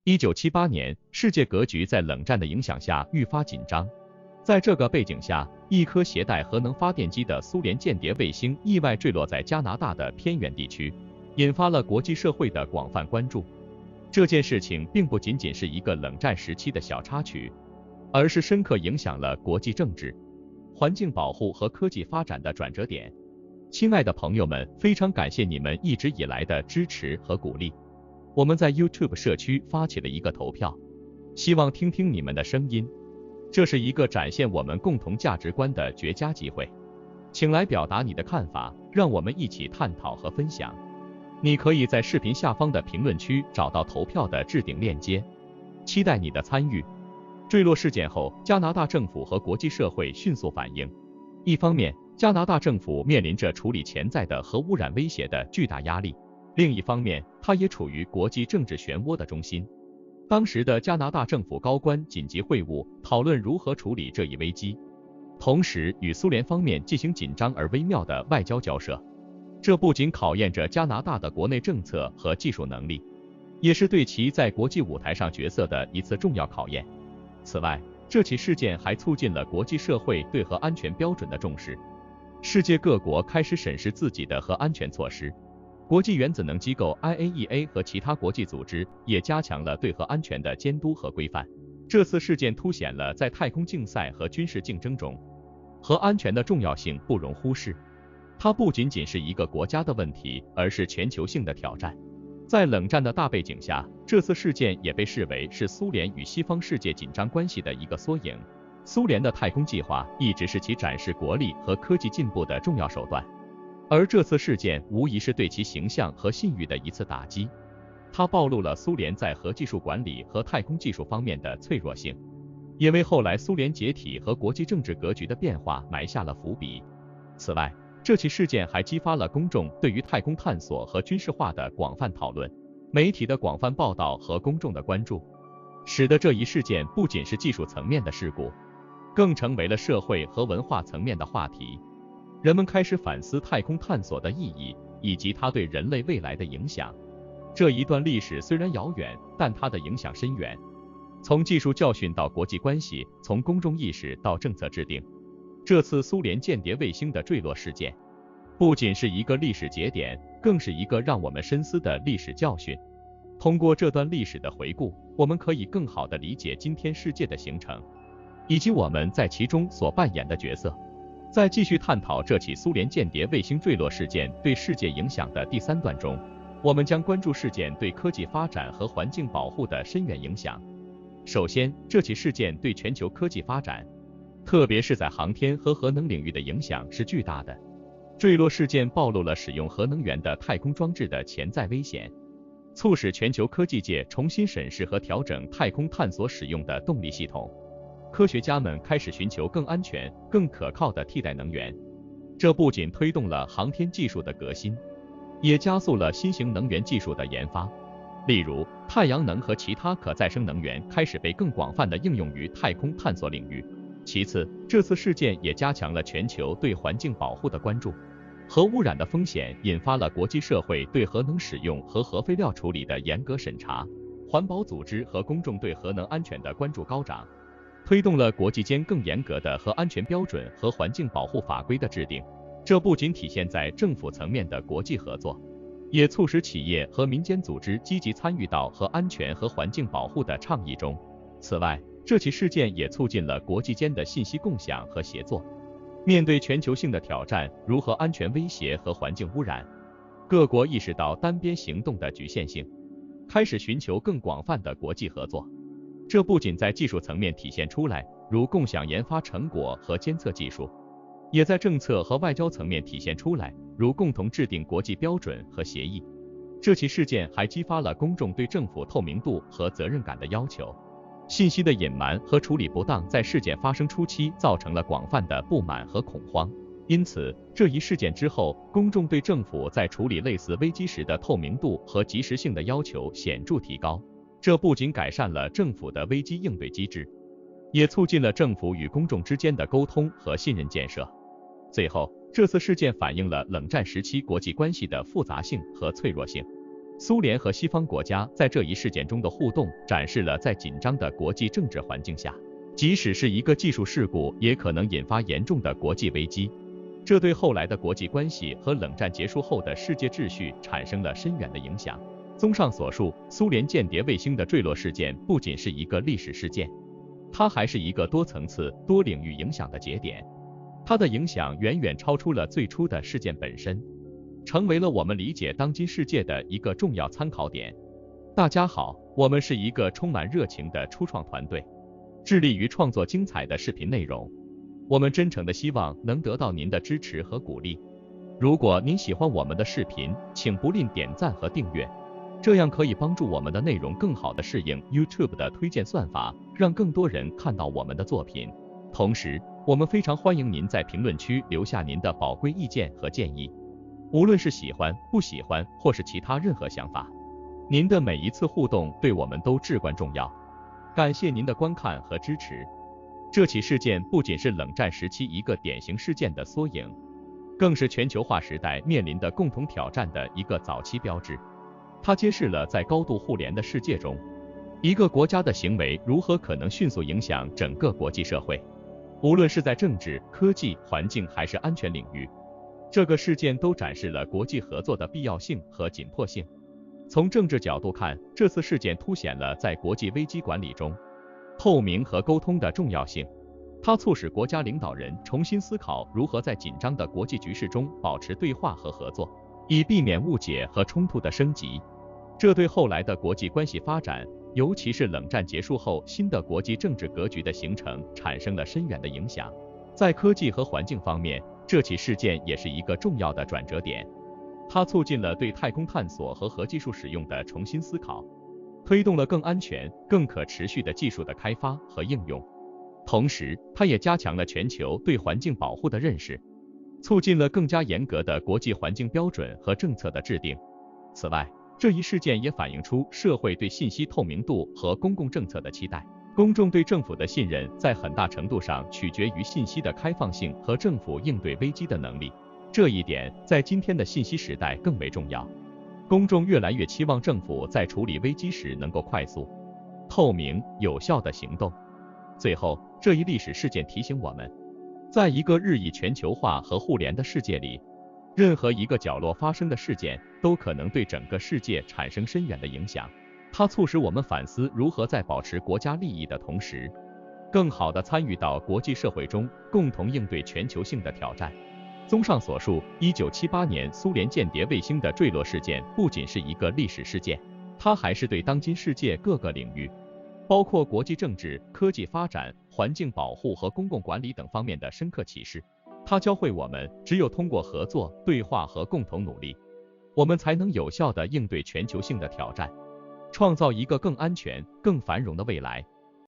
1978年，世界格局在冷战的影响下愈发紧张。在这个背景下，一颗携带核能发电机的苏联间谍卫星意外坠落在加拿大的偏远地区，引发了国际社会的广泛关注。这件事情并不仅仅是一个冷战时期的小插曲，而是深刻影响了国际政治、环境保护和科技发展的转折点。亲爱的朋友们，非常感谢你们一直以来的支持和鼓励。我们在 YouTube 社区发起了一个投票，希望听听你们的声音。这是一个展现我们共同价值观的绝佳机会，请来表达你的看法，让我们一起探讨和分享。你可以在视频下方的评论区找到投票的置顶链接，期待你的参与。坠落事件后，加拿大政府和国际社会迅速反应。一方面，加拿大政府面临着处理潜在的核污染威胁的巨大压力，另一方面，它也处于国际政治漩涡的中心。当时的加拿大政府高官紧急会晤，讨论如何处理这一危机，同时与苏联方面进行紧张而微妙的外交交涉。这不仅考验着加拿大的国内政策和技术能力，也是对其在国际舞台上角色的一次重要考验。此外，这起事件还促进了国际社会对核安全标准的重视，世界各国开始审视自己的核安全措施。国际原子能机构 IAEA 和其他国际组织也加强了对核安全的监督和规范。这次事件凸显了在太空竞赛和军事竞争中，核安全的重要性不容忽视。它不仅仅是一个国家的问题，而是全球性的挑战。在冷战的大背景下，这次事件也被视为是苏联与西方世界紧张关系的一个缩影。苏联的太空计划一直是其展示国力和科技进步的重要手段。而这次事件无疑是对其形象和信誉的一次打击，它暴露了苏联在核技术管理和太空技术方面的脆弱性，也为后来苏联解体和国际政治格局的变化埋下了伏笔。此外，这起事件还激发了公众对于太空探索和军事化的广泛讨论，媒体的广泛报道和公众的关注，使得这一事件不仅是技术层面的事故，更成为了社会和文化层面的话题。人们开始反思太空探索的意义，以及它对人类未来的影响。这一段历史虽然遥远，但它的影响深远。从技术教训到国际关系，从公众意识到政策制定，这次苏联间谍卫星的坠落事件，不仅是一个历史节点，更是一个让我们深思的历史教训。通过这段历史的回顾，我们可以更好地理解今天世界的形成，以及我们在其中所扮演的角色。在继续探讨这起苏联间谍卫星坠落事件对世界影响的第3段中，我们将关注事件对科技发展和环境保护的深远影响。首先，这起事件对全球科技发展，特别是在航天和核能领域的影响是巨大的。坠落事件暴露了使用核能源的太空装置的潜在危险，促使全球科技界重新审视和调整太空探索使用的动力系统。科学家们开始寻求更安全、更可靠的替代能源，这不仅推动了航天技术的革新，也加速了新型能源技术的研发。例如，太阳能和其他可再生能源开始被更广泛地应用于太空探索领域。其次，这次事件也加强了全球对环境保护的关注。核污染的风险引发了国际社会对核能使用和核废料处理的严格审查，环保组织和公众对核能安全的关注高涨，推动了国际间更严格的核安全标准和环境保护法规的制定。这不仅体现在政府层面的国际合作，也促使企业和民间组织积极参与到核安全和环境保护的倡议中。此外，这起事件也促进了国际间的信息共享和协作。面对全球性的挑战，如核安全威胁和环境污染，各国意识到单边行动的局限性，开始寻求更广泛的国际合作。这不仅在技术层面体现出来，如共享研发成果和监测技术，也在政策和外交层面体现出来，如共同制定国际标准和协议。这起事件还激发了公众对政府透明度和责任感的要求。信息的隐瞒和处理不当在事件发生初期造成了广泛的不满和恐慌，因此这一事件之后，公众对政府在处理类似危机时的透明度和及时性的要求显著提高。这不仅改善了政府的危机应对机制，也促进了政府与公众之间的沟通和信任建设。最后，这次事件反映了冷战时期国际关系的复杂性和脆弱性。苏联和西方国家在这一事件中的互动，展示了在紧张的国际政治环境下，即使是一个技术事故，也可能引发严重的国际危机。这对后来的国际关系和冷战结束后的世界秩序产生了深远的影响。综上所述，苏联间谍卫星的坠落事件不仅是一个历史事件，它还是一个多层次、多领域影响的节点。它的影响远远超出了最初的事件本身，成为了我们理解当今世界的一个重要参考点。大家好，我们是一个充满热情的初创团队，致力于创作精彩的视频内容。我们真诚地希望能得到您的支持和鼓励。如果您喜欢我们的视频，请不吝点赞和订阅，这样可以帮助我们的内容更好地适应 YouTube 的推荐算法，让更多人看到我们的作品。同时，我们非常欢迎您在评论区留下您的宝贵意见和建议，无论是喜欢、不喜欢，或是其他任何想法。您的每一次互动对我们都至关重要。感谢您的观看和支持。这起事件不仅是冷战时期一个典型事件的缩影，更是全球化时代面临的共同挑战的一个早期标志。它揭示了在高度互联的世界中，一个国家的行为如何可能迅速影响整个国际社会，无论是在政治、科技、环境还是安全领域。这个事件都展示了国际合作的必要性和紧迫性。从政治角度看，这次事件凸显了在国际危机管理中透明和沟通的重要性。它促使国家领导人重新思考如何在紧张的国际局势中保持对话和合作，以避免误解和冲突的升级。这对后来的国际关系发展，尤其是冷战结束后新的国际政治格局的形成，产生了深远的影响。在科技和环境方面，这起事件也是一个重要的转折点。它促进了对太空探索和核技术使用的重新思考，推动了更安全、更可持续的技术的开发和应用。同时，它也加强了全球对环境保护的认识，促进了更加严格的国际环境标准和政策的制定。此外，这一事件也反映出社会对信息透明度和公共政策的期待。公众对政府的信任在很大程度上取决于信息的开放性和政府应对危机的能力。这一点在今天的信息时代更为重要。公众越来越期望政府在处理危机时能够快速、透明、有效地行动。最后，这一历史事件提醒我们，在一个日益全球化和互联的世界里，任何一个角落发生的事件都可能对整个世界产生深远的影响。它促使我们反思如何在保持国家利益的同时，更好地参与到国际社会中，共同应对全球性的挑战。综上所述，1978年苏联间谍卫星的坠落事件不仅是一个历史事件，它还是对当今世界各个领域，包括国际政治、科技发展、环境保护和公共管理等方面的深刻启示。它教会我们，只有通过合作、对话和共同努力，我们才能有效地应对全球性的挑战，创造一个更安全、更繁荣的未来。